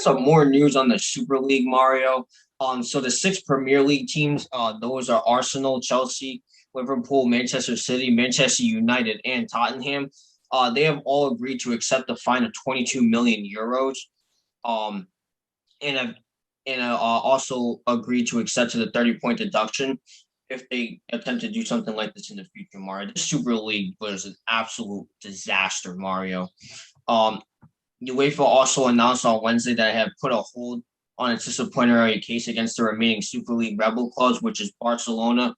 some more news on the Super League, Mario. So the six Premier League teams, those are Arsenal, Chelsea, Liverpool, Manchester City, Manchester United, and Tottenham. They have all agreed to accept a fine of 22 million euros. Um, and have also agreed to accept to the 30-point deduction if they attempt to do something like this in the future, Mario. The Super League was an absolute disaster, Mario. Um, UEFA also announced on Wednesday that it had put a hold on its disciplinary case against the remaining Super League rebel clubs, which is Barcelona,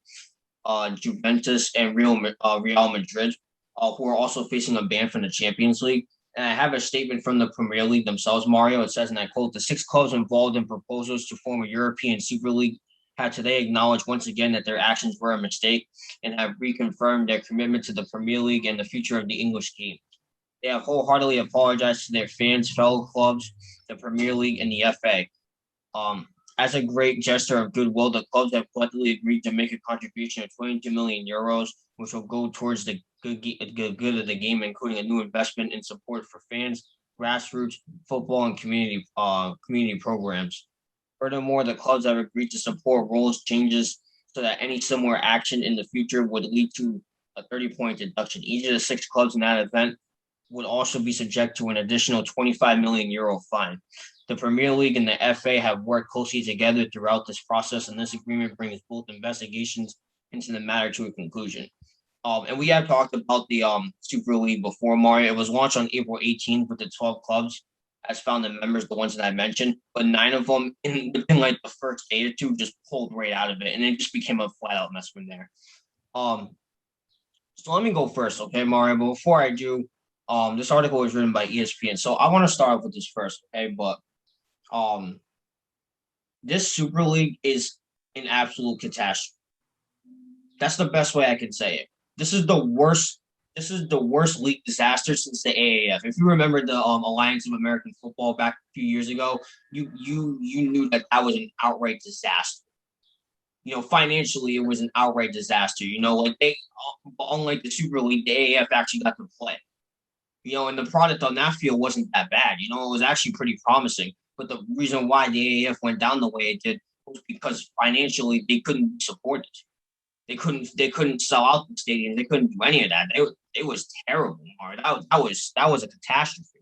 Juventus, and Real Madrid, who are also facing a ban from the Champions League. And I have a statement from the Premier League themselves, Mario. It says, and I quote, the six clubs involved in proposals to form a European Super League had today acknowledged once again that their actions were a mistake and have reconfirmed their commitment to the Premier League and the future of the English game. They have wholeheartedly apologized to their fans, fellow clubs, the Premier League, and the FA. As a great gesture of goodwill, the clubs have collectively agreed to make a contribution of 22 million euros, which will go towards the good of the game, including a new investment in support for fans, grassroots football, and community programs. Furthermore, the clubs have agreed to support rules changes so that any similar action in the future would lead to a 30-point deduction. Each of the six clubs in that event would also be subject to an additional 25 million euro fine. The Premier League and the FA have worked closely together throughout this process, and this agreement brings both investigations into the matter to a conclusion. And we have talked about the Super League before, Mario. It was launched on April 18th with the 12 clubs as founding members, the ones that I mentioned, but 9 of them within like the first day or two just pulled right out of it, and it just became a flat out mess from there. So let me go first, okay, Mario? But before I do, this article was written by ESPN, so I want to start off with this first, okay? But this Super League is an absolute catastrophe. That's the best way I can say it. This is the worst. This is the worst league disaster since the AAF. If you remember the Alliance of American Football back a few years ago, you knew that was an outright disaster. You know, financially, it was an outright disaster. You know, like unlike the Super League, the AAF actually got to play. You know, and the product on that field wasn't that bad. You know, it was actually pretty promising. But the reason why the AAF went down the way it did was because financially they couldn't support it. They couldn't sell out the stadium. They couldn't do any of that. It was terrible, Mark. That was a catastrophe.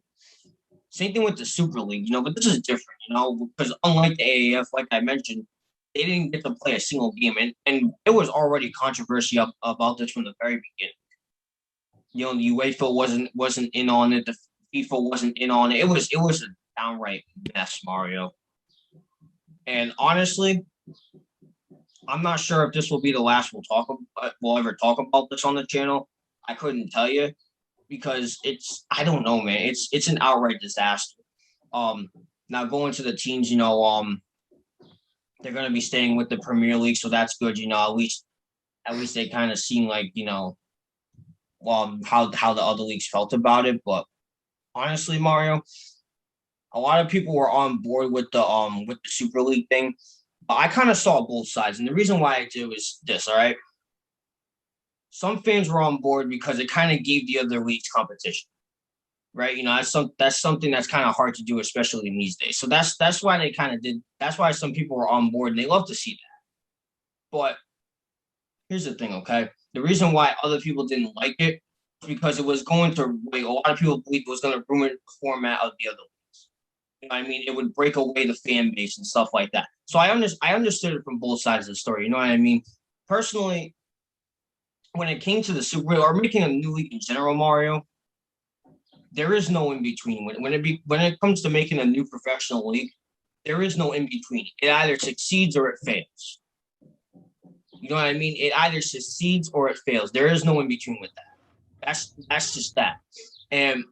Same thing with the Super League, you know, but this is different, you know, because unlike the AAF, like I mentioned, they didn't get to play a single game, and there was already controversy about this from the very beginning. You know, the UEFA wasn't in on it. The FIFA wasn't in on it. It was a downright mess, Mario. And honestly, I'm not sure if this will be the last we'll ever talk about this on the channel. I couldn't tell you because I don't know, man. It's an outright disaster. Now going to the teams, you know, they're going to be staying with the Premier League, so that's good. You know, at least they kind of seem like, you know, how the other leagues felt about it. But honestly, Mario, a lot of people were on board with the Super League thing. I kind of saw both sides, and the reason why I did was this. All right, some fans were on board because it kind of gave the other leagues competition, right? You know, that's something that's kind of hard to do, especially in these days. So that's why they kind of did. That's why some people were on board, and they love to see that. But here's the thing, okay? The reason why other people didn't like it was because it was going to, like, a lot of people believe it was going to ruin the format of the other leagues. You know what I mean? It would break away the fan base and stuff like that. So I understood it from both sides of the story. You know what I mean? Personally, when it came to the Super League or making a new league in general, Mario, there is no in between. When it comes to making a new professional league, there is no in between. It either succeeds or it fails. You know what I mean? It either succeeds or it fails. There is no in between with that. That's just that. And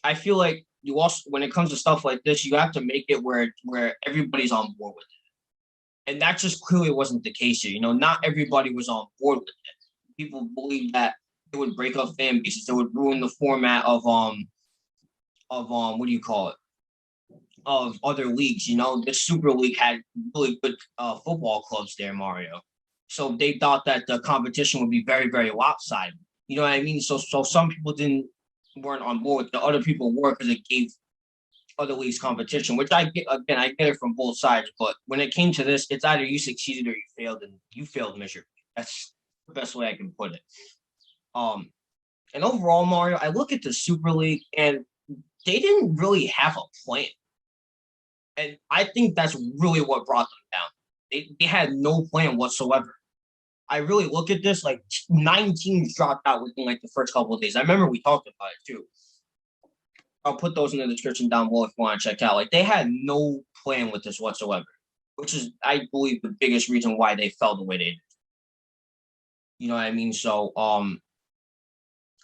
I feel like you also, when it comes to stuff like this, you have to make it where everybody's on board with it. And that just clearly wasn't the case here. You know, not everybody was on board with it. People believed that it would break up fan bases. It would ruin the format of what do you call it? Of other leagues. You know, the Super League had really good football clubs there, Mario. So they thought that the competition would be very, very lopsided. You know what I mean? So some people weren't on board. The other people were because other leagues competition, which I get again, I get it from both sides. But when it came to this, it's either you succeeded or you failed, and you failed miserably. That's the best way I can put it. Um, and overall, Mario, I look at the Super League and they didn't really have a plan. And I think that's really what brought them down. They had no plan whatsoever. I really look at this like 9 teams dropped out within like the first couple of days. I remember we talked about it too. I'll put those in the description down below if you want to check out. Like they had no plan with this whatsoever, which is, I believe, the biggest reason why they fell the way they did. You know what I mean? So,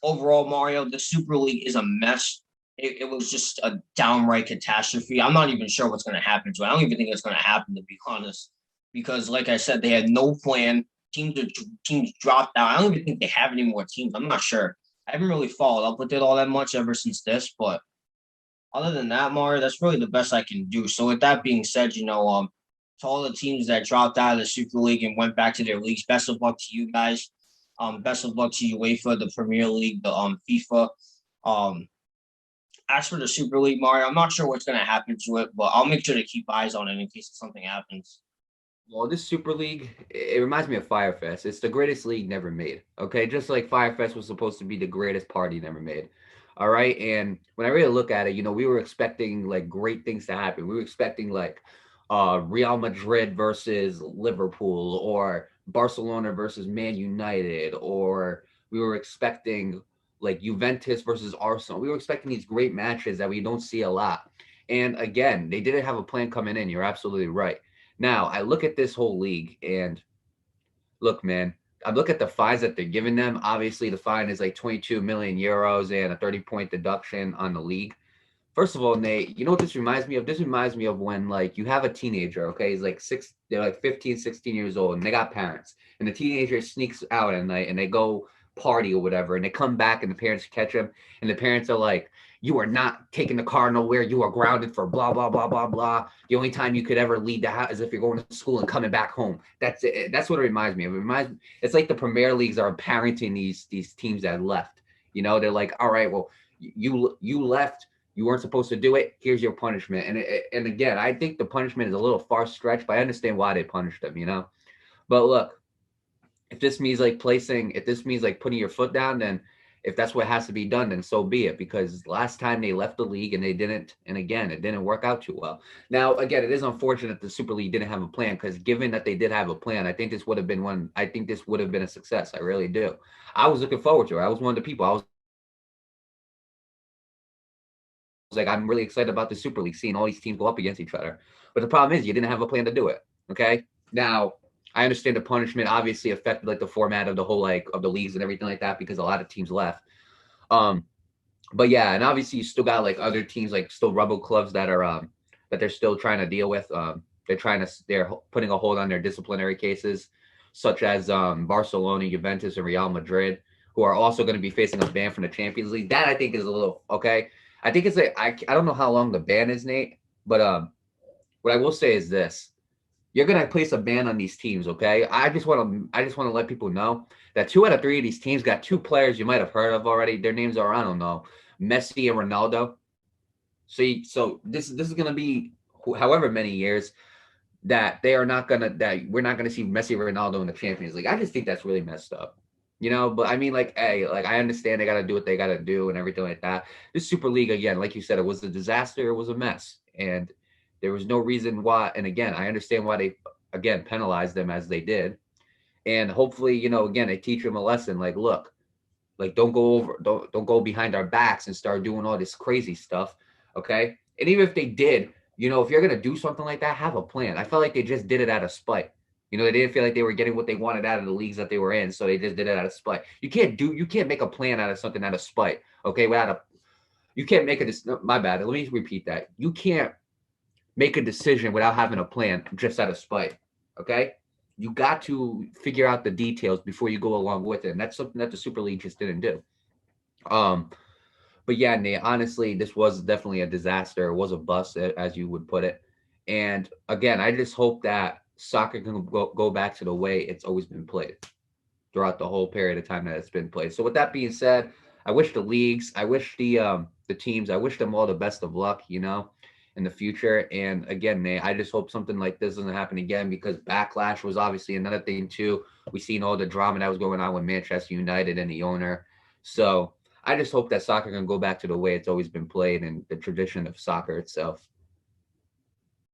overall, Mario, the Super League is a mess. It was just a downright catastrophe. I'm not even sure what's going to happen to it. I don't even think it's going to happen, to be honest, because, like I said, they had no plan. Teams dropped out. I don't even think they have any more teams. I'm not sure. I haven't really followed up with it all that much ever since this, but other than that, Mario, that's really the best I can do. So with that being said, to all the teams that dropped out of the Super League and went back to their leagues, best of luck to you guys. Best of luck to UEFA, the Premier League, the FIFA. Um, as for the Super League, Mario, I'm not sure what's going to happen to it, but I'll make sure to keep eyes on it in case something happens. Well, this Super League, it reminds me of Firefest. It's the greatest league never made. Okay, just like Firefest was supposed to be the greatest party never made. All right, and when I really look at it, we were expecting like great things to happen. We were expecting like Real Madrid versus Liverpool, or Barcelona versus Man United, or we were expecting like Juventus versus Arsenal. We were expecting these great matches that we don't see a lot. And again, they didn't have a plan coming in. You're absolutely right. Now, I look at this whole league and look, man, I look at the fines that they're giving them. Obviously, the fine is like 22 million euros and a 30-point deduction on the league. First of all, Nate, you know what this reminds me of? This reminds me of when like you have a teenager, okay? He's like they're like 15, 16 years old and they got parents. And the teenager sneaks out at night and they go party or whatever and they come back and the parents catch them and the parents are like, you are not taking the car nowhere. You are grounded for blah, blah, blah, blah, blah. The only time you could ever leave the house is if you're going to school and coming back home. That's it. That's what it reminds me of. It reminds me, it's like the Premier Leagues are parenting these teams that left. They're like, all right, well, you left, you weren't supposed to do it. Here's your punishment. And again, I think the punishment is a little far stretched, but I understand why they punished them. But look, if this means like putting your foot down, then if that's what has to be done, then so be it. Because last time they left the league and they didn't, and again, it didn't work out too well. Now, again, it is unfortunate the Super League didn't have a plan, because given that they did have a plan, I think this would have been one. I think this would have been a success. I really do. I was looking forward to it. I was one of the people. I was like, I'm really excited about the Super League, seeing all these teams go up against each other. But the problem is, you didn't have a plan to do it. Okay. Now, I understand the punishment obviously affected like the format of the whole like of the leagues and everything like that, because a lot of teams left. Um, but yeah, and obviously you still got like other teams like still rebel clubs that are that they're still trying to deal with. They're putting a hold on their disciplinary cases, such as Barcelona, Juventus, and Real Madrid, who are also going to be facing a ban from the Champions League. That I think is a little okay. I think it's like I don't know how long the ban is, Nate, but what I will say is this: you're gonna place a ban on these teams, okay? I just want to let people know that 2 out of 3 of these teams got 2 players you might have heard of already. Their names are, I don't know, Messi and Ronaldo. So this is gonna be however many years that that we're not gonna see Messi and Ronaldo in the Champions League. I just think that's really messed up. But I mean, like, hey, like I understand they gotta do what they gotta do and everything like that. This Super League, again, like you said, it was a disaster, it was a mess. And there was no reason why, and again, I understand why they again penalized them as they did. And hopefully, again, they teach them a lesson. Like, look, like don't go behind our backs and start doing all this crazy stuff. Okay. And even if they did, if you're gonna do something like that, have a plan. I felt like they just did it out of spite. They didn't feel like they were getting what they wanted out of the leagues that they were in, so they just did it out of spite. You can't make a plan out of something out of spite. Okay, you can't make my bad. Let me repeat that. You can't make a decision without having a plan just out of spite. Okay, you got to figure out the details before you go along with it, and that's something that the Super League just didn't do. Um, but yeah, Nate, honestly, this was definitely a disaster. It was a bust, as you would put it. And again, I just hope that soccer can go back to the way it's always been played throughout the whole period of time that it's been played. So with that being said, I wish the leagues, I wish the teams, I wish them all the best of luck, in the future. And again, man, I just hope something like this doesn't happen again, because backlash was obviously another thing too. We seen all the drama that was going on with Manchester United and the owner. So I just hope that soccer can go back to the way it's always been played and the tradition of soccer itself.